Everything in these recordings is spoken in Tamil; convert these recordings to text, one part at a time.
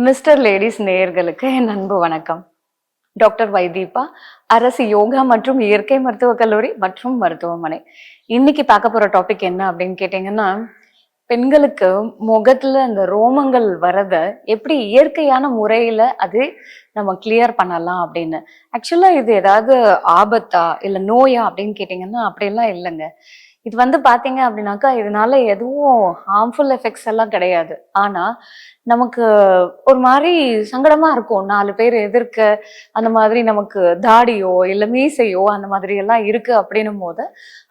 மிஸ்டர் லேடிஸ் நேயர்களுக்கு என் அன்பு வணக்கம். டாக்டர் வைதீபா, அரசு யோகா மற்றும் இயற்கை மருத்துவக் கல்லூரி மற்றும் மருத்துவமனை. இன்னைக்கு பார்க்க போற டாபிக் என்ன அப்படின்னு கேட்டீங்கன்னா, பெண்களுக்கு முகத்துல அந்த ரோமங்கள் வரத எப்படி இயற்கையான முறையில அது நம்ம கிளியர் பண்ணலாம் அப்படின்னு. ஆக்சுவலா இது ஏதாவது ஆபத்தா இல்ல நோயா அப்படின்னு கேட்டீங்கன்னா அப்படியெல்லாம் இல்லைங்க. இது பாத்தீங்க அப்படின்னாக்கா இதனால எதுவும் ஹார்ம்ஃபுல் எஃபெக்ட்ஸ் எல்லாம் கிடையாது. ஆனா நமக்கு ஒரு மாதிரி சங்கடமா இருக்கும். 4 பேர் எதிர்க்க அந்த மாதிரி நமக்கு தாடியோ இல்ல மீசையோ அந்த மாதிரி எல்லாம் இருக்கு அப்படின்னும் போது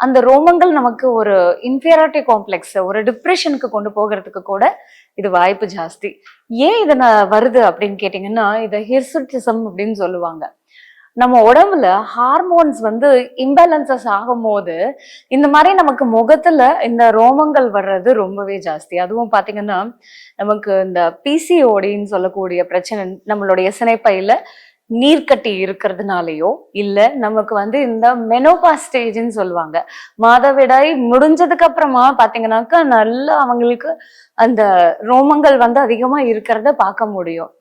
அந்த ரோமங்கள் நமக்கு ஒரு இன்ஃபீரியாரிட்டி காம்ப்ளெக்ஸ், ஒரு டிப்ரெஷனுக்கு கொண்டு போகிறதுக்கு கூட இது வாய்ப்பு ஜாஸ்தி. ஏன் இதை வருது அப்படின்னு கேட்டீங்கன்னா, இதை ஹிர்சுட்டிசம் அப்படின்னு சொல்லுவாங்க. நம்ம உடம்புல ஹார்மோன்ஸ் இம்பேலன்சஸ் ஆகும் போது இந்த மாதிரி நமக்கு முகத்துல இந்த ரோமங்கள் வர்றது ரொம்பவே ஜாஸ்தி. அதுவும் பாத்தீங்கன்னா நமக்கு இந்த பிசிஓடின்னு சொல்லக்கூடிய பிரச்சனை, நம்மளுடைய சினைப்பையில நீர்க்கட்டி இருக்கிறதுனாலயோ இல்ல நமக்கு இந்த மெனோபா ஸ்டேஜ்ன்னு சொல்லுவாங்க. மாதவிடாய் முடிஞ்சதுக்கு அப்புறமா பாத்தீங்கன்னாக்கா நல்லா அவங்களுக்கு அந்த ரோமங்கள் அதிகமா இருக்கிறத பார்க்க முடியும்.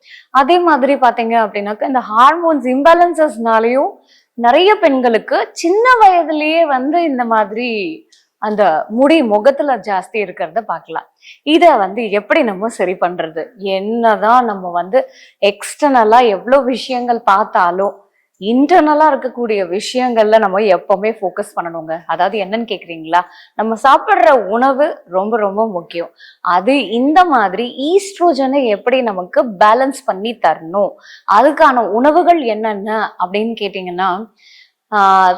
அதே மாதிரி பாத்தீங்க அப்படின்னாக்கா இந்த ஹார்மோன்ஸ் இம்பேலன்சஸ்னாலையும் நிறைய பெண்களுக்கு சின்ன வயதுலயே இந்த மாதிரி அந்த முடி முகத்துல ஜாஸ்தி இருக்கிறத பார்க்கலாம். இத எப்படி நம்ம சரி பண்றது? என்னதான் நம்ம எக்ஸ்டர்னலா எவ்வளவு விஷயங்கள் பார்த்தாலும் இன்டர்னலா இருக்கக்கூடிய விஷயங்கள்ல நம்ம எப்பவுமே ஃபோக்கஸ் பண்ணணுங்க. அதாவது என்னன்னு கேக்குறீங்களா, நம்ம சாப்பிடுற உணவு ரொம்ப ரொம்ப முக்கியம். அது இந்த மாதிரி ஈஸ்ட்ரோஜனை எப்படி நமக்கு பேலன்ஸ் பண்ணி தரணும், அதுக்கான உணவுகள் என்னென்ன அப்படின்னு கேட்டீங்கன்னா,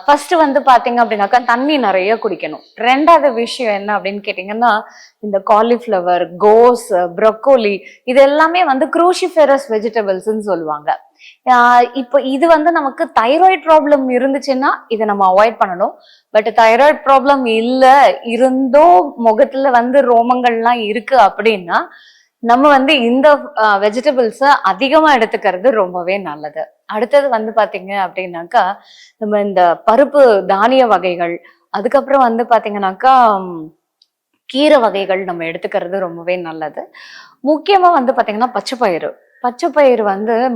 ஃபர்ஸ்ட் பாத்தீங்க அப்படின்னாக்கா தண்ணி நிறைய குடிக்கணும். ரெண்டாவது விஷயம் என்ன அப்படின்னு கேட்டீங்கன்னா, இந்த காலிஃப்ளவர், கோஸ், ப்ரொக்கோலி இது எல்லாமே குரூசிஃபெரஸ் வெஜிடபிள்ஸ்ன்னு சொல்லுவாங்க. இப்போ இது நமக்கு தைராய்டு ப்ராப்ளம் இருந்துச்சுன்னா இதை நம்ம அவாய்ட் பண்ணணும். பட் தைராய்டு ப்ராப்ளம் இல்ல இருந்தோ முகத்துல ரோமங்கள்லாம் இருக்கு அப்படின்னா நம்ம இந்த வெஜிடபிள்ஸை அதிகமா எடுத்துக்கிறது ரொம்பவே நல்லது. அடுத்தது பாத்தீங்க அப்படின்னாக்கா நம்ம இந்த பருப்பு தானிய வகைகள், அதுக்கப்புறம் பாத்தீங்கன்னாக்கா கீரை வகைகள் நம்ம எடுத்துக்கிறது ரொம்பவே நல்லது. முக்கியமா பாத்தீங்கன்னா பச்சைப்பயிறு. பச்சைப்பயிறு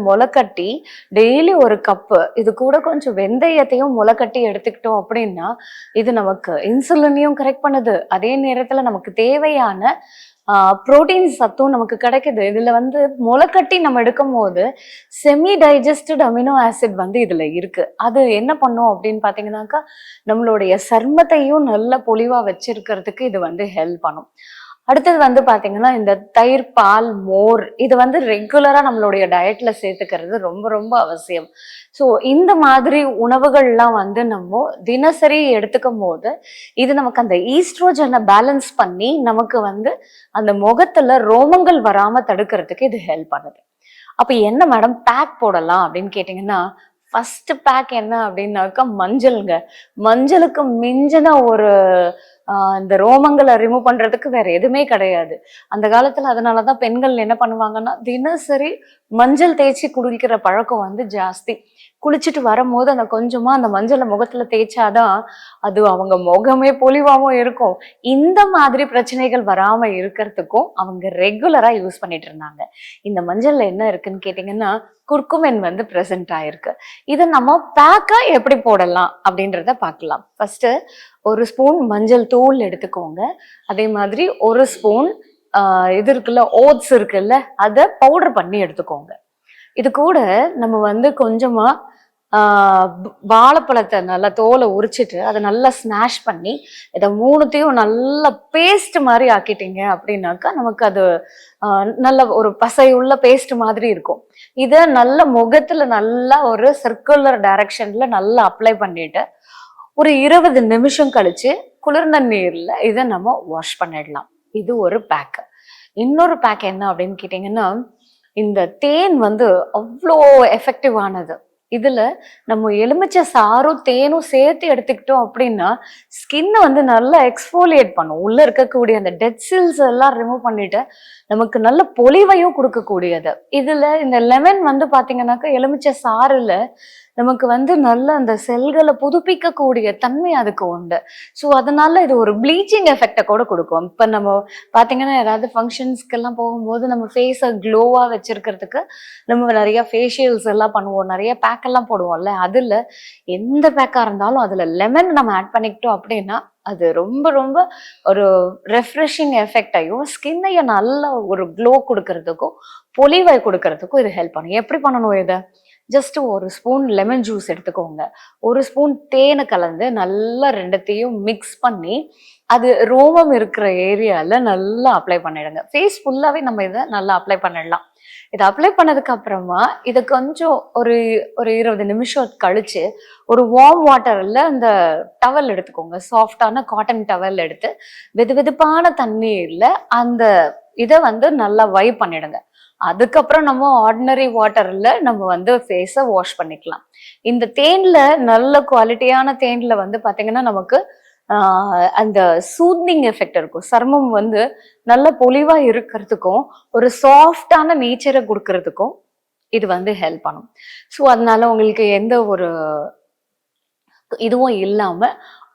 முளைக்கட்டி டெய்லி ஒரு கப்பு, இது கூட கொஞ்சம் வெந்தயத்தையும் முளைக்கட்டி எடுத்துக்கிட்டோம் அப்படின்னா இது நமக்கு இன்சுலினையும் கரெக்ட் பண்ணுது. அதே நேரத்துல நமக்கு தேவையான புரோட்டீன் சத்தும் நமக்கு கிடைக்குது. இதுல முளைக்கட்டி நம்ம எடுக்கும் போது செமி டைஜஸ்டட் அமினோ ஆசிட் இதுல இருக்கு. அது என்ன பண்ணும் அப்படின்னு பாத்தீங்கன்னாக்கா நம்மளுடைய சர்மத்தையும் நல்ல பொலிவா வச்சிருக்கிறதுக்கு இது ஹெல்ப் பண்ணும். அடுத்தது பாத்தீங்கன்னா இந்த தயிர், பால், மோர் இது ரெகுலரா நம்மளுடைய டயட்ல சேர்த்துக்கிறது ரொம்ப ரொம்ப அவசியம். ஸோ இந்த மாதிரி உணவுகள்லாம் நம்ம தினசரி எடுத்துக்கும் போது இது நமக்கு அந்த ஈஸ்ட்ரோஜனை பேலன்ஸ் பண்ணி நமக்கு அந்த முகத்துல ரோமங்கள் வராம தடுக்கிறதுக்கு இது ஹெல்ப் பண்ணுது. அப்ப என்ன மேடம் பேக் போடலாம் அப்படின்னு கேட்டீங்கன்னா, ஃபர்ஸ்ட் பேக் என்ன அப்படின்னாக்கா மஞ்சள்ங்க. மஞ்சளுக்கு மிஞ்சின ஒரு இந்த ரோமங்களை ரிமூவ் பண்றதுக்கு வேற எதுவுமே கிடையாது. அந்த காலத்துல அதனாலதான் பெண்கள் என்ன பண்ணுவாங்கன்னா தினசரி மஞ்சள் தேய்ச்சி குளிக்கிற பழக்கம் ஜாஸ்தி. குளிச்சுட்டு வரும்போது அந்த கொஞ்சமா அந்த மஞ்சளை முகத்துல தேய்ச்சாதான் அது அவங்க முகமே பொலிவாவும் இருக்கும். இந்த மாதிரி பிரச்சனைகள் வராம இருக்கிறதுக்கும் அவங்க ரெகுலரா யூஸ் பண்ணிட்டு இருந்தாங்க. இந்த மஞ்சள்ல என்ன இருக்குன்னு கேட்டீங்கன்னா குர்குமென் பிரசன்ட் ஆயிருக்கு. இதை நம்ம பேக்கா எப்படி போடலாம் அப்படின்றத பார்க்கலாம். ஃபர்ஸ்ட் ஒரு ஸ்பூன் மஞ்சள் தூள் எடுத்துக்கோங்க. அதே மாதிரி ஒரு ஸ்பூன் இது இருக்குல்ல, ஓட்ஸ் இருக்குல்ல, அதை பவுடர் பண்ணி எடுத்துக்கோங்க. இது கூட நம்ம கொஞ்சமா வாழைப்பழத்தை நல்லா தோலை உரிச்சிட்டு அதை நல்லா ஸ்மாஷ் பண்ணி இதை மூணுத்தையும் நல்லா பேஸ்ட் மாதிரி ஆக்கிட்டீங்க அப்படின்னாக்கா நமக்கு அது நல்ல ஒரு பசையுள்ள பேஸ்ட் மாதிரி இருக்கும். இதை நல்ல முகத்துல நல்லா ஒரு சர்க்குலர் டைரக்ஷன்ல நல்லா அப்ளை பண்ணிட்டு ஒரு 20 நிமிஷம் கழிச்சு குளிர்ந்த நீர்ல இதை நம்ம வாஷ் பண்ணிடலாம். இது ஒரு பேக். இன்னொரு பேக் என்ன அப்படின்னு கேட்டீங்கன்னா, இந்த தேன் அவ்வளோ எஃபெக்டிவ் ஆனது. இதுல நம்ம எலுமிச்சை சாரும் தேனும் சேர்த்து எடுத்துக்கிட்டோம் அப்படின்னா ஸ்கின் நல்லா எக்ஸ்போலியேட் பண்ணும். உள்ள இருக்கக்கூடிய அந்த டெட் செல்ஸ் எல்லாம் ரிமூவ் பண்ணிட்டு நமக்கு நல்ல பொலிவையும் கொடுக்கக்கூடியது. இதுல இந்த லெமன் பாத்தீங்கன்னாக்கா எலுமிச்சை சாறுல நமக்கு வந்து நல்ல அந்த செல்களை புதுப்பிக்கக்கூடிய தன்மை அதுக்கு உண்டு. ஸோ அதனால இது ஒரு ப்ளீச்சிங் எஃபெக்டை கூட கொடுக்கும். இப்போ நம்ம பார்த்தீங்கன்னா ஏதாவது ஃபங்க்ஷன்ஸ்க்கெல்லாம் போகும்போது நம்ம ஃபேஸை க்ளோவாக வச்சிருக்கிறதுக்கு நம்ம நிறைய ஃபேஷியல்ஸ் எல்லாம் பண்ணுவோம், நிறைய பேக் எல்லாம் போடுவோம்ல. அதில் எந்த பேக்காக இருந்தாலும் அதில் லெமன் நம்ம ஆட் பண்ணிக்கிட்டோம் அப்படின்னா அது ரொம்ப ரொம்ப ஒரு ரெஃப்ரெஷிங் எஃபெக்டையும் ஸ்கின்னையும் நல்ல ஒரு க்ளோ கொடுக்கறதுக்கும் பொலிவை கொடுக்கறதுக்கும் இது ஹெல்ப் பண்ணும். எப்படி பண்ணணும் இதை? ஜஸ்ட் ஒரு ஸ்பூன் லெமன் ஜூஸ் எடுத்துக்கோங்க, ஒரு ஸ்பூன் தேனை கலந்து நல்லா ரெண்டத்தையும் மிக்ஸ் பண்ணி அது ரோமம் இருக்கிற ஏரியால நல்லா அப்ளை பண்ணிடுங்க. ஃபேஸ் ஃபுல்லாவே நம்ம இதை நல்லா அப்ளை பண்ணிடலாம். இதை அப்ளை பண்ணதுக்கு அப்புறமா இதை கொஞ்சம் ஒரு ஒரு 20 நிமிஷம் கழிச்சு ஒரு வார்ம் வாட்டர்ல அந்த டவல் எடுத்துக்கோங்க, சாஃப்டான காட்டன் டவல் எடுத்து வெது வெதுப்பான தண்ணீர்ல அந்த இதை வந்து நல்லா வைப் பண்ணிடுங்க. அதுக்கப்புறம் நம்ம ஆர்டினரி வாட்டர்ல நம்ம வந்து ஃபேஸை வாஷ் பண்ணிக்கலாம். இந்த தேன்ல நல்ல குவாலிட்டியான தேன்ல வந்து பாத்தீங்கன்னா நமக்கு அந்த சூத்னிங் எஃபெக்ட் இருக்கும். சர்மம் வந்து நல்ல பொலிவா இருக்கிறதுக்கும் ஒரு சாஃப்டான நேச்சரை கொடுக்கறதுக்கும் இது வந்து ஹெல்ப் பண்ணும். ஸோ அதனால உங்களுக்கு எந்த ஒரு இதுவும் இல்லாம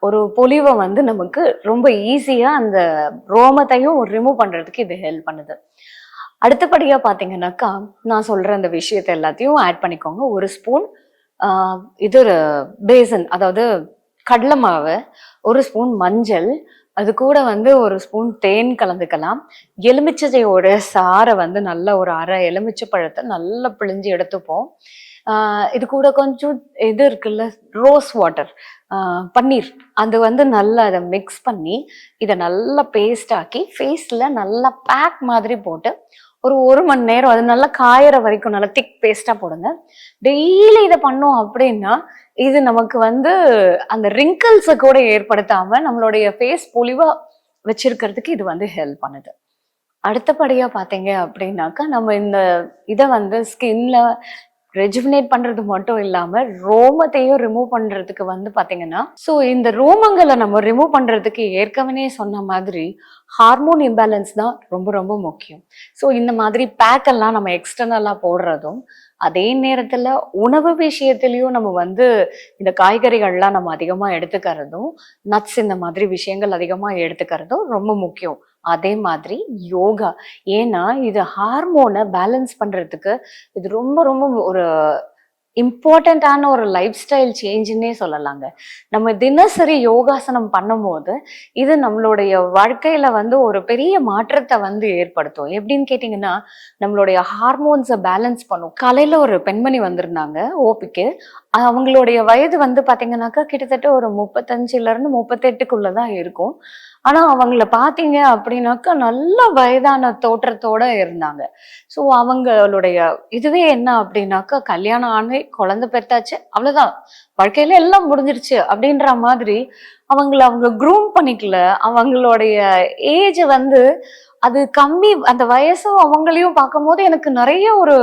ஒரு பொலிவை வந்து நமக்கு ரொம்ப ஈஸியா அந்த ரோமத்தையும் ரிமூவ் பண்றதுக்கு இது ஹெல்ப் பண்ணுது. அடுத்தபடியா பாத்தீங்கன்னாக்கா நான் சொல்ற அந்த விஷயத்த எல்லாத்தையும் ஆட் பண்ணிக்கோங்க. ஒரு ஸ்பூன் இது பேசன், அதாவது கடலை மாவு, ஒரு ஸ்பூன் மஞ்சள், அது கூட வந்து ஒரு ஸ்பூன் தேன் கலந்துக்கலாம். எலுமிச்சையோட சாறை வந்து நல்ல ஒரு அரை எலுமிச்சை பழத்தை நல்லா பிழிஞ்சு எடுத்துப்போம். இது கூட கொஞ்சம் இது இருக்குல்ல, ரோஸ் வாட்டர், பன்னீர், அது வந்து நல்லா அதை மிக்ஸ் பண்ணி இதை நல்லா பேஸ்ட் ஆக்கி ஃபேஸில் நல்லா பேக் மாதிரி போட்டு ஒரு மணி நேரம் அது நல்லா காயற வரைக்கும் நல்லா திக் பேஸ்டா போடுங்க. டெய்லி இதை பண்ணோம் அப்படின்னா இது நமக்கு வந்து அந்த ரிங்கிள்ஸை கூட ஏற்படுத்தாம நம்மளுடைய ஃபேஸ் பொலிவா வச்சிருக்கிறதுக்கு இது வந்து ஹெல்ப் பண்ணுது. அடுத்தபடியா பாத்தீங்க அப்படின்னாக்கா நம்ம இந்த இதை வந்து ஸ்கின்ல ரெஜுவினேட் பண்றது மட்டும் இல்லாம ரோமத்தையும் ரிமூவ் பண்றதுக்கு வந்து பாத்தீங்கன்னா, ஸோ இந்த ரோமங்களை நம்ம ரிமூவ் பண்றதுக்கு ஏற்கனவே சொன்ன மாதிரி ஹார்மோன் இம்பேலன்ஸ் தான் ரொம்ப ரொம்ப முக்கியம். ஸோ இந்த மாதிரி பேக் எல்லாம் நம்ம எக்ஸ்டர்னலா போடுறதும், அதே நேரத்துல உணவு விஷயத்திலையும் நம்ம வந்து இந்த காய்கறிகள்லாம் நம்ம அதிகமா எடுத்துக்கிறதும், நட்ஸ் இந்த மாதிரி விஷயங்கள் அதிகமா எடுத்துக்கிறதும் ரொம்ப முக்கியம். அதே மாதிரி யோகா, ஏன்னா இது ஹார்மோனை பேலன்ஸ் பண்றதுக்கு இது ரொம்ப ரொம்ப ஒரு இம்பார்ட்டண்ட்டான ஒரு லைஃப் ஸ்டைல் சேஞ்சுன்னே சொல்லலாங்க. நம்ம தினசரி யோகாசனம் பண்ணும்போது இது நம்மளுடைய வாழ்க்கையில வந்து ஒரு பெரிய மாற்றத்தை வந்து ஏற்படுத்தும். எப்படின்னு கேட்டிங்கன்னா, நம்மளுடைய ஹார்மோன்ஸை பேலன்ஸ் பண்ணும். காலையில ஒரு பெண்மணி வந்திருந்தாங்க ஓபிக்கு. அவங்களுடைய வயது வந்து பார்த்தீங்கன்னாக்கா கிட்டத்தட்ட ஒரு 35லேருந்து 38க்குள்ளதான் இருக்கும். ஆனா அவங்கள பார்த்தீங்க அப்படின்னாக்கா நல்ல வயதான தோற்றத்தோட இருந்தாங்க. ஸோ அவங்களுடைய இதுவே என்ன அப்படின்னாக்கா, கல்யாணம் ஆனே குழந்தை பெத்தாச்சு, அவ்வளவுதான், வாழ்க்கையில எல்லாம் முடிஞ்சிருச்சு அப்படின்ற மாதிரி அவங்க க்ரூம் பண்ணிக்கல. அவங்களுடைய ஏஜ் வந்து அது கம்மி, அந்த வயசும் அவங்களையும் பார்க்கும்போது எனக்கு நிறைய ஒரு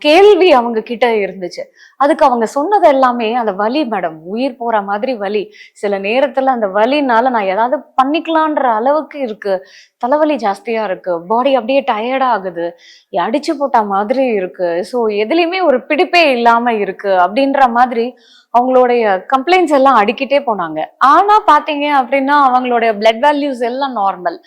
கேள்வி அவங்க கிட்ட இருந்துச்சு. அதுக்கு அவங்க சொன்னது எல்லாமே அந்த வலி மேடம், உயிர் போற மாதிரி வலி, சில நேரத்துல அந்த வலினால நான் ஏதாவது பண்ணிக்கலான்ற அளவுக்கு இருக்கு, தலைவலி ஜாஸ்தியா இருக்கு, பாடி அப்படியே டயர்டா ஆகுது, அடிச்சு போட்ட மாதிரி இருக்கு, ஸோ எதுலையுமே ஒரு பிடிப்பே இல்லாம இருக்கு அப்படின்ற மாதிரி அவங்களுடைய கம்ப்ளைண்ட்ஸ் எல்லாம் அடிக்கிட்டே போனாங்க. ஆனா பாத்தீங்க அப்படின்னா அவங்களுடைய பிளட் வேல்யூஸ் எல்லாம் நார்மல்.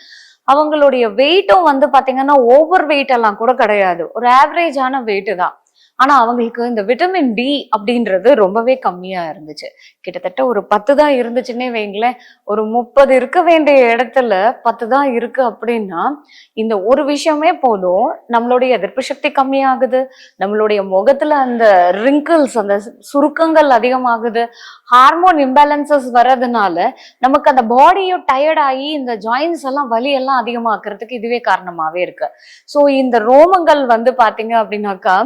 அவங்களுடைய வெயிட்டும் வந்து பாத்தீங்கன்னா ஓவர் வெயிட் எல்லாம் கூட கிடையாது, ஒரு ஆவரேஜான வெயிட் தான். ஆனா அவங்களுக்கு இந்த விட்டமின் டி அப்படின்றது ரொம்பவே கம்மியா இருந்துச்சு. கிட்டத்தட்ட ஒரு 10 தான் இருந்துச்சுன்னே வைங்களேன். ஒரு 30 இருக்க வேண்டிய இடத்துல 10 தான் இருக்கு அப்படின்னா இந்த ஒரு விஷயமே போதும், நம்மளுடைய எதிர்ப்பு சக்தி கம்மியாகுது, நம்மளுடைய முகத்துல அந்த ரிங்கிள்ஸ், அந்த சுருக்கங்கள் அதிகமாகுது, ஹார்மோன் இம்பேலன்சஸ் வர்றதுனால நமக்கு அந்த பாடியும் டயர்ட் ஆகி இந்த ஜாயின்ஸ் எல்லாம் வலி எல்லாம் அதிகமாக்குறதுக்கு இதுவே காரணமாவே இருக்கு. ஸோ இந்த ரோமங்கள் வந்து பாத்தீங்க அப்படின்னாக்கா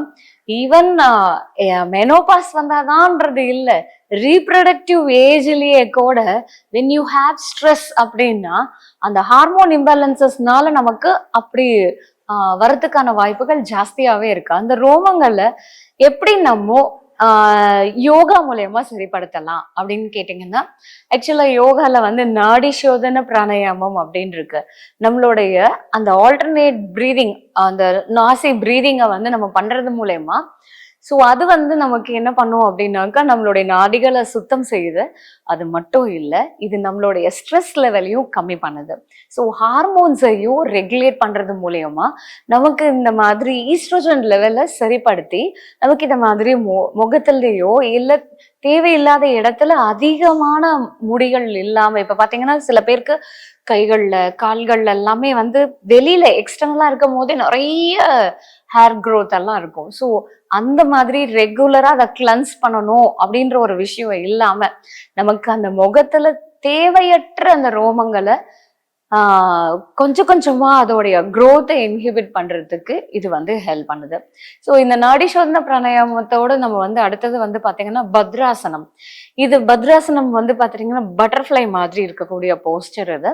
ஈவன் மெனோபாஸ் வந்தாதான்ன்றது இல்லை, ரீப்ரடக்டிவ் ஏஜ்லயே கூட வென் யூ ஹேவ் ஸ்ட்ரெஸ் அப்படின்னா அந்த ஹார்மோன் இம்பேலன்சஸ்னால நமக்கு அப்படி வரதுக்கான வாய்ப்புகள் ஜாஸ்தியாவே இருக்கு. அந்த ரோமங்கள்ல எப்படி நம்ம யோகா மூலயமா சரிப்படுத்தலாம் அப்படின்னு கேட்டீங்கன்னா, ஆக்சுவலா யோகால வந்து நாடி சோதன பிராணாயாமம் அப்படின்னு இருக்கு. நம்மளுடைய அந்த ஆல்டர்னேட் பிரீதிங், அந்த நாசி பிரீதிங்கை வந்து நம்ம பண்றது மூலயமா ஸோ அது வந்து நமக்கு என்ன பண்ணும் அப்படின்னாக்கா நம்மளுடைய நாடிகளை சுத்தம் செய்யுது. அது மட்டும் இல்லை, இது நம்மளுடைய ஸ்ட்ரெஸ் லெவலையும் கம்மி பண்ணுது. ஸோ ஹார்மோன்ஸையும் ரெகுலேட் பண்றது மூலியமா நமக்கு இந்த மாதிரி ஈஸ்ட்ரோஜன் லெவலை சரிப்படுத்தி நமக்கு இந்த மாதிரி முகத்திலேயோ இல்லை தேவையில்லாத இடத்துல அதிகமான முடிகள் இல்லாம, இப்ப பாத்தீங்கன்னா சில பேருக்கு கைகள்ல கால்கள்ல எல்லாமே வந்து வெளியில எக்ஸ்டர்னலா இருக்கும் போதே நிறைய ஹேர் க்ரோத் எல்லாம் இருக்கும். ஸோ அந்த மாதிரி ரெகுலரா அதை கிளன்ஸ் பண்ணணும் அப்படின்ற ஒரு விஷயம் இல்லாம நமக்கு அந்த முகத்துல தேவையற்ற அந்த ரோமங்களை கொஞ்சம் கொஞ்சமா அதோடைய growth இன்ஹிபிட் பண்றதுக்கு இது வந்து ஹெல்ப் பண்ணுது. ஸோ இந்த நாடி சோதன பிராணாயாமத்தோட நம்ம வந்து அடுத்தது வந்து பாத்தீங்கன்னா பத்ராசனம். இது பத்ராசனம் வந்து பாத்தீங்கன்னா பட்டர்ஃப்ளை மாதிரி இருக்கக்கூடிய போஸ்டர் இது.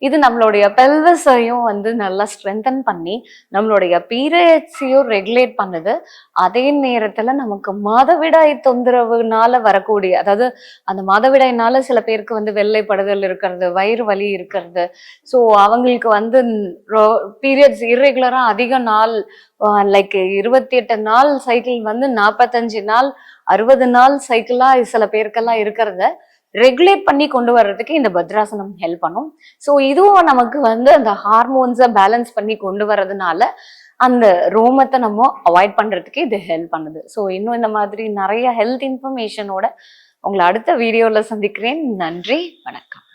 இது நம்மளுடைய பெல்வஸையும் வந்து நல்லா ஸ்ட்ரென்தன் பண்ணி நம்மளுடைய பீரியட்ஸையும் ரெகுலேட் பண்ணுது. அதே நேரத்துல நமக்கு மாதவிடாய் தொந்தரவுனால வரக்கூடிய, அதாவது அந்த மாதவிடாய்னால சில பேருக்கு வந்து வெள்ளைப்படுதல் இருக்கிறது, வயிறு வலி இருக்கிறது, ஸோ அவங்களுக்கு வந்து பீரியட்ஸ் இர்ரெகுலரா அதிக நாள், லைக் 28 நாள் சைக்கிள் வந்து 45 நாள் 60 நாள் சைக்கிளா சில பேருக்கெல்லாம் இருக்கிறத ரெகுலேட் பண்ணி கொண்டு வர்றதுக்கு இந்த பத்ராசனம் ஹெல்ப் பண்ணும். ஸோ இதுவும் நமக்கு வந்து அந்த ஹார்மோன்ஸை பேலன்ஸ் பண்ணி கொண்டு வர்றதுனால அந்த ரோமத்தை நம்ம அவாய்ட் பண்றதுக்கு இது ஹெல்ப் பண்ணுது. ஸோ இன்னும் இந்த மாதிரி நிறைய ஹெல்த் இன்ஃபர்மேஷனோட உங்களை அடுத்த வீடியோல சந்திக்கிறேன். நன்றி, வணக்கம்.